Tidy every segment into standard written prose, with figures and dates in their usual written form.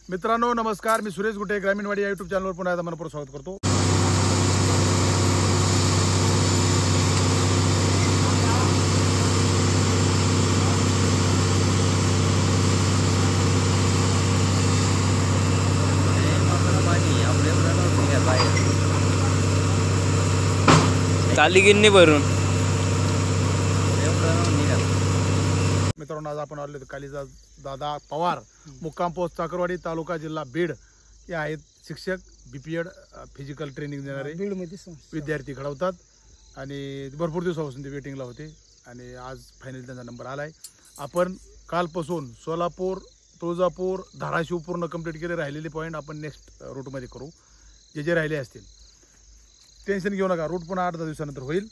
मित्रांनो नमस्कार, मी सुरेश गुटे ग्रामीणवाडी या यूट्यूब चॅनलवर पुन्हा एकदा मनपूर्वक स्वागत करतो. चाली गिन्नी भरून मित्रांनो आज आपण आलो कालिदास दादा पवार, मुक्काम पोस्ट चाकरवाडी, तालुका जिल्हा बीड हे आहेत शिक्षक. बीपीएड फिजिकल ट्रेनिंग देणारे विद्यार्थी घडवतात आणि भरपूर दिवसापासून ते वेटिंगला होते आणि आज फायनली त्यांचा नंबर आलाय. आपण कालपासून सोलापूर, तुळजापूर, धाराशिव पूर्ण कंप्लीट केले. राहिलेले पॉईंट आपण नेक्स्ट रूटमध्ये करू. जे राहिले असतील टेन्शन घेऊ नका, रूट पुन्हा 8-10 दिवसानंतर होईल.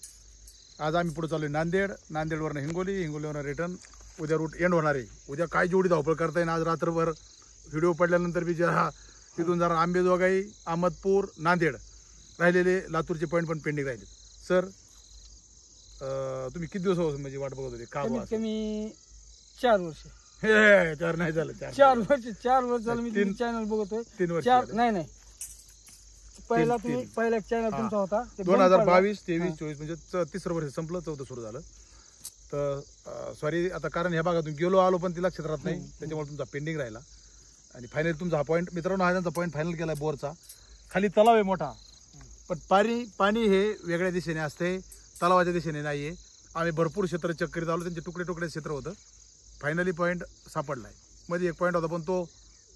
आज आम्ही पुढे चालू आहे नांदेड, नांदेडवरनं हिंगोलीवरनं रिटर्न. उद्या रूट एंड होणार आहे. उद्या काय जेवढी धावपळ करता येईल आज रात्रभर व्हिडिओ पडल्यानंतर बी जरा तिथून जरा आंबेजोगाई, अहमदपूर, नांदेड राहिलेले लातूरचे पॉईंट पण पेंडिंग राहिले. सर तुम्ही किती दिवसापासून म्हणजे वाट बघत होते? कमी 4 वर्ष. हे 4 नाही झालं, 4 वर्ष झालं मी चॅनल बघतोय. 3 वर्ष नाही पहिला तुम्ही पहिला चॅनल तुमचा होता 2022, 23, 24 म्हणजे 3रं वर्ष संपलं, 4थं सुरू झालं. तर सॉरी आता कारण ह्या भागातून गेलो आलो पण ती लक्षात राहत नाही, त्याच्यामुळे तुमचा पेंडिंग राहिला आणि फायनली तुमचा हा पॉईंट. मित्रांनो हा त्यांचा पॉईंट फायनल केला बोरचा. खाली तलाव आहे मोठा, पण पाणी हे वेगळ्या दिशेने असते, तलावाच्या दिशेने नाहीये. आम्ही भरपूर क्षेत्र चेक करीत आलो, त्यांचे तुकडे क्षेत्र होतं. फायनली पॉईंट सापडलाय. मध्ये एक पॉईंट होता पण तो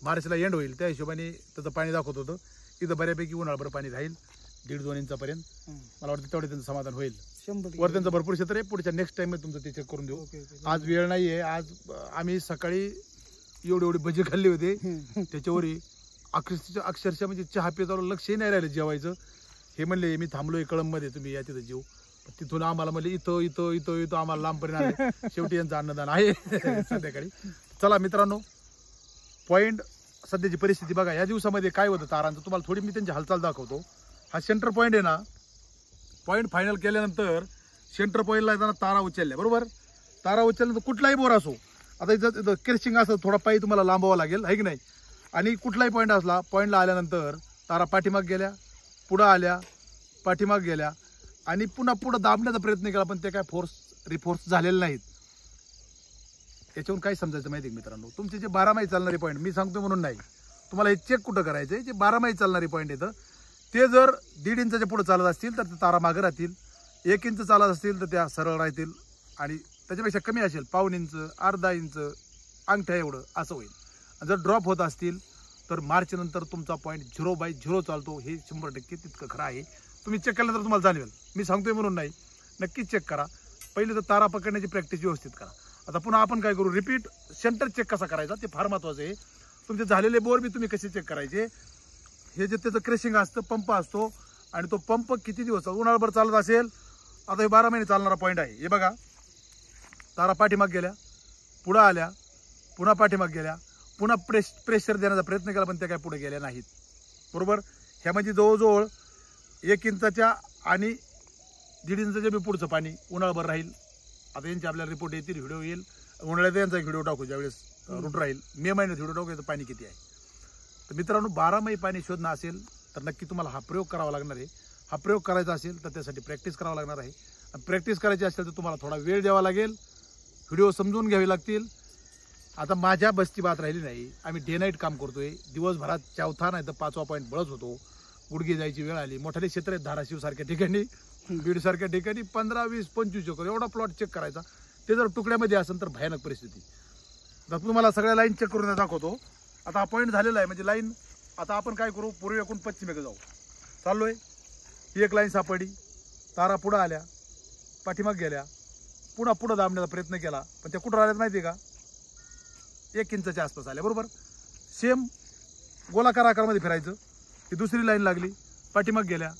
मार्चला एंड होईल त्या हिशोबाने त्याचं पाणी दाखवत होतं. इथं बऱ्यापैकी उन्हाळभर पाणी राहील 1.5-2 इंचापर्यंत. मला वाटतं तेवढे त्यांचं समाधान होईल. वर त्यांचं भरपूर क्षेत्र आहे. पुढच्या नेक्स्ट टाइम तुमचं ते चेक करून देऊ. आज वेळ नाहीये. आज आम्ही सकाळी एवढी भजी खाल्ली होते त्याच्यावर अक्षरशः म्हणजे चहा पितावर लक्षही नाही राहिलं जेवायचं. हे म्हणले मी थांबलोय कळंबमध्ये, तुम्ही या तिथं जेव. तिथून आम्हाला म्हणले इथं इथं इथं इथं आम्हाला लांबपर्यंत आले. शेवटी यांचं अन्नदान आहे संध्याकाळी. चला मित्रांनो, पॉईंट सध्याची परिस्थिती बघा. या दिवसामध्ये काय होतं तारांचं तुम्हाला थोडी मी त्यांची हालचाल दाखवतो. हा सेंटर पॉईंट आहे ना, पॉईंट फायनल केल्यानंतर सेंटर पॉईंटला येताना तारा उचलल्या बरोबर. तारा उचलल्यानंतर कुठलाही बोर असो, आता इथं केर्शिंग असं थोडा पायी तुम्हाला लांबावा लागेल आहे की नाही. आणि कुठलाही पॉईंट असला, पॉईंटला आल्यानंतर तारा पाठीमाग गेल्या, पुढं आल्या, पाठीमाग गेल्या आणि पुन्हा पुढं दाबण्याचा प्रयत्न केला, पण ते काय रिफोर्स झालेले नाहीत. याच्यावरून काय समजायचं माहिती आहे मित्रांनो, तुमचे जे 12 महिने चालणारे पॉईंट मी सांगतो म्हणून नाही, तुम्हाला हे चेक कुठं करायचं. जे 12 महिने चालणारे पॉईंट येतं ते जर 1.5 इंचाच्या पुढे चालत असतील तर ते तारा मागे राहतील. 1 इंच चालत असतील तर त्या सरळ राहतील आणि त्याच्यापेक्षा कमी असेल 1/4 इंच, अर्धा इंच, अंगठ्या एवढं असं होईल. जर ड्रॉप होत असतील तर मार्च नंतर तुमचा पॉईंट 0/0 चालतो. हे 100% तितकं खरं आहे. तुम्ही चेक केल्यानंतर तुम्हाला जाणवेल. मी सांगतोय म्हणून नाही, नक्कीच चेक करा. पहिले तर तारा पकडण्याची प्रॅक्टिस व्यवस्थित करा. आता पुन्हा आपण काय करू, रिपीट सेंटर चेक कसा करायचा ते फार महत्त्वाचं आहे. तुमचे झालेले बोर बी तुम्ही कसे चेक करायचे. हे जे त्याचं क्रेशिंग असतं, पंप असतो आणि तो पंप किती दिवस उन्हाळभर चालत असेल. आता हे 12 महिने चालणारा पॉईंट आहे. हे बघा, तारा पाठीमाग गेल्या, पुढं आल्या, पुन्हा पाठीमाग गेल्या, पुन्हा प्रेशर देण्याचा प्रयत्न केला पण त्या काय पुढे गेल्या नाहीत बरोबर. ह्या म्हणजे जवळजवळ 1 इंचाच्या आणि 1.5 इंचाच्या बी पुढचं पाणी उन्हाळभर राहील. आता यांचे आपल्याला रिपोर्ट येतील, व्हिडिओ येईल. उन्हाळ्यात यांचा एक व्हिडिओ टाकू ज्यावेळेस रूट राहील. मे महिन्यात व्हिडिओ टाकू याचं पाणी किती आहे. तर मित्रांनो 12 महिने पाणी शोधणं असेल तर नक्की तुम्हाला हा प्रयोग करावा लागणार आहे. हा प्रयोग करायचा असेल तर त्यासाठी प्रॅक्टिस करावं लागणार आहे. प्रॅक्टिस करायची असेल तर तुम्हाला थोडा वेळ द्यावा लागेल, व्हिडिओ समजून घ्यावे लागतील. आता माझ्या बसची बात राहिली नाही. आम्ही डे नाईट काम करतोय. दिवसभरात 4था नाही तर 5वा पॉईंट बळच होतो. गुडघे जायची वेळ आली. मोठाले क्षेत्र आहेत धाराशिव सारख्या ठिकाणी, बीड सारख्या ठिकाणी 15, 20, 25 एकर एवढा प्लॉट चेक करायचा. ते जर तुकड्यामध्ये असेल तर भयानक परिस्थिती. तर तुम्हाला सगळ्या लाईन चेक करून दाखवतो. आता हा पॉईंट झालेला आहे म्हणजे लाईन. आता आपण काय करू, पूर्वेकडून पश्चिमेकडे जाऊ. चाललोय. ही एक लाईन सापडली. तारा पुढं आल्या, पाठीमाग गेल्या, पुन्हा पुढं दाबण्याचा प्रयत्न केला पण त्या कुठं राहिल्यात माहिती आहे का, 1 इंचाच्या आसपास आल्या बरोबर. सेम गोलाकार आकारामध्ये फिरायचं. ही दुसरी लाईन लागली, पाठीमाग गेल्या,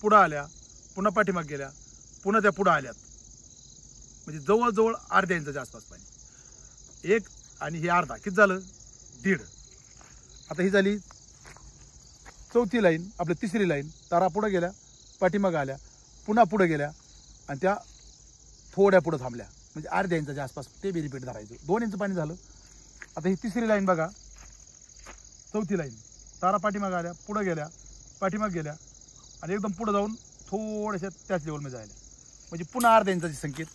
पुढं आल्या, पुन्हा पाठीमाग गेल्या, पुन्हा त्या पुढं आल्यात. म्हणजे जवळजवळ अर्ध्या इंचाच्या आसपास पाणी. 1 आणि हे अर्धा किती झालं, 1.5. आता ही झाली 4थी लाईन, आपली 3री लाईन. तारा पुढे गेल्या, पाठीमाग आल्या, पुन्हा पुढे गेल्या आणि त्या थोड्या पुढे थांबल्या. म्हणजे अर्ध्या इंचाच्या आसपास ते बी रिपीट धरायचं. 2 इंच पाणी झालं. आता ही 3री लाईन बघा, चौथी लाईन तारा पाठीमागे आल्या, पुढे गेल्या, पाठीमागे गेल्या आणि एकदम पुढे जाऊन थोड्याशा त्याच लेवलमध्ये जायला, म्हणजे पुन्हा अर्ध्या इंचाचे संकेत.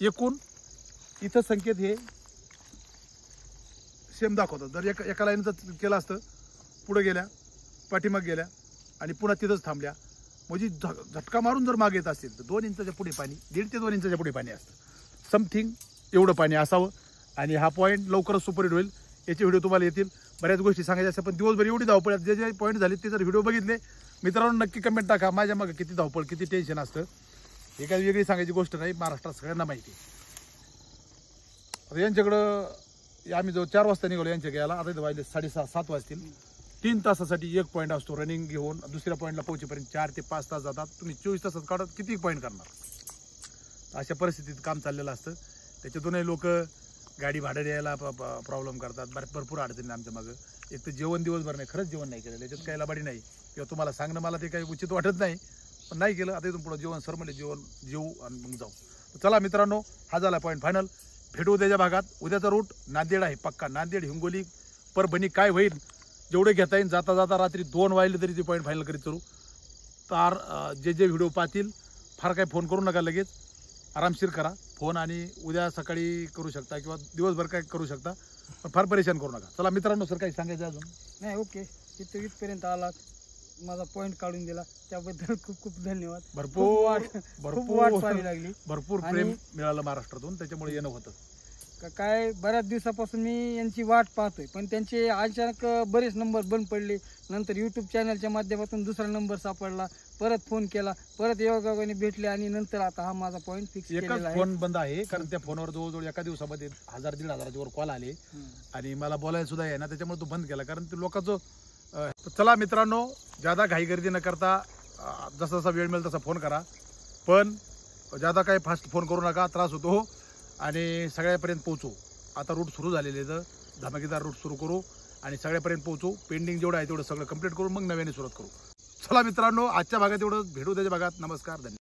एकूण इथं संकेत हे सेम दाखवतात. जर एका लाईनचं केलं असतं, पुढे गेल्या, पाठीमागे गेल्या आणि पुन्हा तिथंच थांबल्या, म्हणजे झटका मारून जर मागे येत असेल तर 2 इंचाच्या पुढे पाणी, 1.5 ते 2 इंचाच्या पुढे पाणी असतं. समथिंग एवढं पाणी असावं. आणि हा पॉईंट लवकरच सुपरहिट होईल. याचे व्हिडिओ तुम्हाला येतील. बऱ्याच गोष्टी सांगायच्या असतात, पण दिवसभर एवढी धावपळ, जे जे पॉईंट झाले ते जर व्हिडिओ बघितले मित्रांनो नक्की कमेंट टाका. माझ्या मागे किती धावपळ, किती टेन्शन असतं, हे काही वेगळी सांगायची गोष्ट नाही, महाराष्ट्रात सगळ्यांना माहिती आहे. आता यांच्याकडं आम्ही जो 4 वाजता निघालो यांच्या घ्यायला, आता इथं वाजले 6:30-7 वाजतील. 3 तासासाठी एक पॉईंट असतो. रनिंग घेऊन दुसऱ्या पॉईंटला पोहोचेपर्यंत 4 ते 5 तास जातात. तुम्ही 24 तासात काढत किती पॉईंट करणार? अशा परिस्थितीत काम चाललेलं असतं. त्याच्यातूनही लोक गाडी भाडं द्यायला प्रॉब्लेम करतात. भरपूर अडचणी आमच्या मागं. एक तर जेवण दिवसभर नाही, खरंच जेवण नाही केलं, याच्यात काही लबाडी नाही किंवा तुम्हाला सांगणं मला ते काही उचित वाटत नाही, पण नाही केलं. आता इथून पुढं जेवण सर म्हणजे जेवू आणि मग जाऊ. चला मित्रांनो, हा झाला पॉईंट फायनल. भेटू उद्याच्या भागात. उद्याचा रूट नांदेड आहे पक्का. नांदेड, हिंगोली, परभणी काय होईल जेवढे घेता येईल. जाता जाता रात्री 2 वाजले तरी ते पॉईंट फायनल करीत करू. तर जे व्हिडिओ पाहतील फार काही फोन करू नका, लगेच आरामशीर करा फोन, आणि उद्या सकाळी करू शकता किंवा दिवसभर काय करू शकता, पण फार परेशान करू नका. चला मित्रांनो, सर काही सांगायचं अजून? नाही, ओके. इथपर्यंत आलात, माझा पॉईंट काढून दिला त्याबद्दल खूप खूप धन्यवाद. भरपूर वाट पाहावी लागली, भरपूर प्रेम मिळालं महाराष्ट्रातून, त्याच्यामुळे येणं होतं. काय बऱ्याच दिवसापासून मी यांची वाट पाहतोय, पण त्यांचे अचानक बरेच नंबर बंद पडले. नंतर यूट्यूब चॅनलच्या माध्यमातून दुसरा नंबर सापडला, परत फोन केला, परत योगायोगाने भेटले आणि नंतर आता हा माझा पॉईंट फिक्स केलेला एकच आहे. फोन बंद आहे, कारण त्या फोनवर जवळजवळ एका दिवसामध्ये 1000-1500 वर कॉल आले आणि मला बोलायला सुद्धा आहे ना, त्याच्यामुळे तो बंद केला. कारण ते लोकांचं चला मित्रांनो, ज्यादा घाई गर्दी न करता जसा जसा वेळ मिळेल तसा फोन करा, पण ज्यादा काही फास्ट फोन करू नका, त्रास होतो. आणि सगळ्यापर्यंत पोहोचू. आता रूट सुरू झालेले तर धमाकेदार रूट सुरू करू आणि सगळ्यापर्यंत पोहोचू. पेंडिंग जेवढं आहे तेवढं सगळं कंप्लीट करू, मग नव्याने सुरुवात करू. चला मित्रांनो, आजच्या भागात एवढं. भेटू त्याच्या भागात. नमस्कार, धन्यवाद.